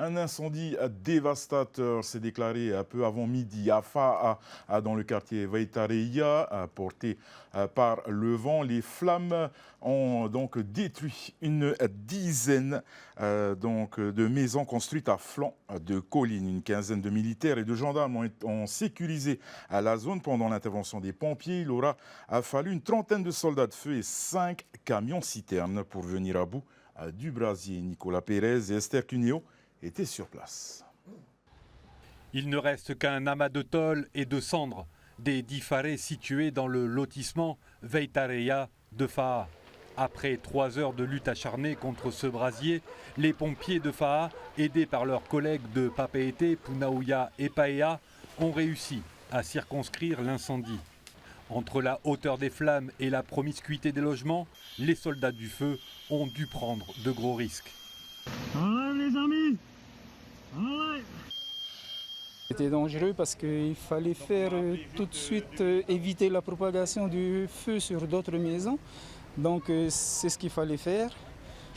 Un incendie dévastateur s'est déclaré peu avant midi à Fa'a, dans le quartier Veitareia, porté par le vent. Les flammes ont donc détruit une dizaine de maisons construites à flanc de collines. Une quinzaine de militaires et de gendarmes ont sécurisé la zone pendant l'intervention des pompiers. Il aura fallu une trentaine de soldats de feu et 5 camions-citernes pour venir à bout du brasier. Nicolas Pérez et Esther Cuneo étaient sur place. Il ne reste qu'un amas de tôle et de cendres des 10 farés situés dans le lotissement Veitareia de Fa'a. Après 3 heures de lutte acharnée contre ce brasier, les pompiers de Fa'a, aidés par leurs collègues de Papeete, Punaouia et Paea, ont réussi à circonscrire l'incendie. Entre la hauteur des flammes et la promiscuité des logements, les soldats du feu ont dû prendre de gros risques. Les amis, C'était dangereux parce qu'il fallait faire tout de suite éviter la propagation du feu sur d'autres maisons. Donc c'est ce qu'il fallait faire.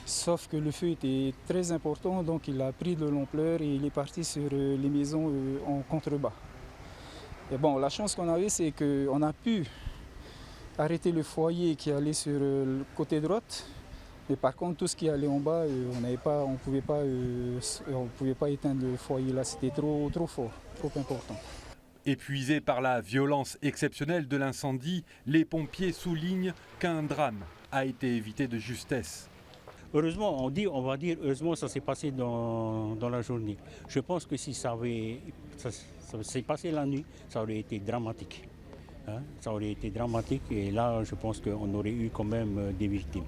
Sauf que le feu était très important, donc il a pris de l'ampleur et il est parti sur les maisons en contrebas. Et bon, la chance qu'on avait, c'est qu'on a pu arrêter le foyer qui allait sur le côté droite. Mais par contre, tout ce qui allait en bas, on ne pouvait pas éteindre le foyer là, c'était trop fort, trop important. Épuisés par la violence exceptionnelle de l'incendie, les pompiers soulignent qu'un drame a été évité de justesse. heureusement, on va dire, heureusement, ça s'est passé dans la journée. Je pense que si ça s'est passé la nuit, ça aurait été dramatique. Hein? Ça aurait été dramatique et là, je pense qu'on aurait eu quand même des victimes.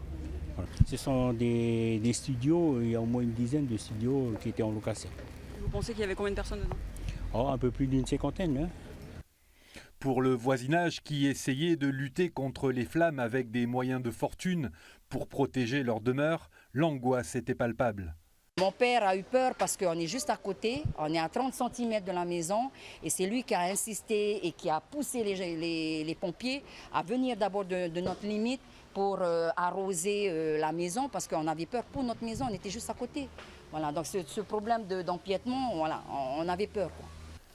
Voilà. Ce sont des studios, il y a au moins une dizaine de studios qui étaient en location. Vous pensez qu'il y avait combien de personnes dedans? Un peu plus d'une cinquantaine. Hein? Pour le voisinage qui essayait de lutter contre les flammes avec des moyens de fortune pour protéger leur demeure, l'angoisse était palpable. Mon père a eu peur parce qu'on est juste à côté, on est à 30 cm de la maison et c'est lui qui a insisté et qui a poussé les pompiers à venir d'abord de notre limite pour arroser la maison parce qu'on avait peur pour notre maison, on était juste à côté. Voilà, donc ce problème d'empiètement, voilà, on avait peur, quoi.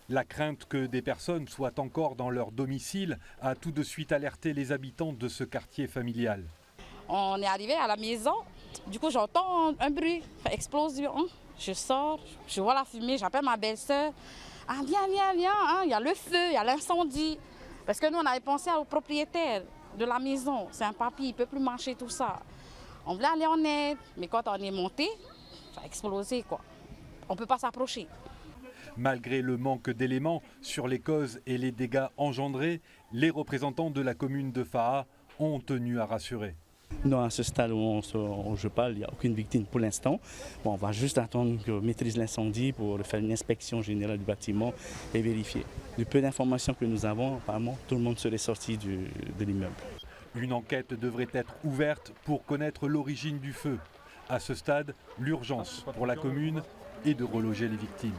La crainte que des personnes soient encore dans leur domicile a tout de suite alerté les habitants de ce quartier familial. On est arrivé à la maison, du coup j'entends un bruit, explosion. Je sors, je vois la fumée, j'appelle ma belle-sœur. Ah viens, hein, il y a le feu, il y a l'incendie. Parce que nous on avait pensé au propriétaire de la maison, c'est un papy, il ne peut plus marcher tout ça. On voulait aller en aide, mais quand on est monté, ça a explosé quoi. On ne peut pas s'approcher. Malgré le manque d'éléments sur les causes et les dégâts engendrés, les représentants de la commune de Fa'a ont tenu à rassurer. Non, à ce stade où je parle, il n'y a aucune victime pour l'instant. Bon, on va juste attendre qu'on maîtrise l'incendie pour faire une inspection générale du bâtiment et vérifier. Du peu d'informations que nous avons, apparemment, tout le monde serait sorti de l'immeuble. Une enquête devrait être ouverte pour connaître l'origine du feu. À ce stade, l'urgence pour la commune est de reloger les victimes.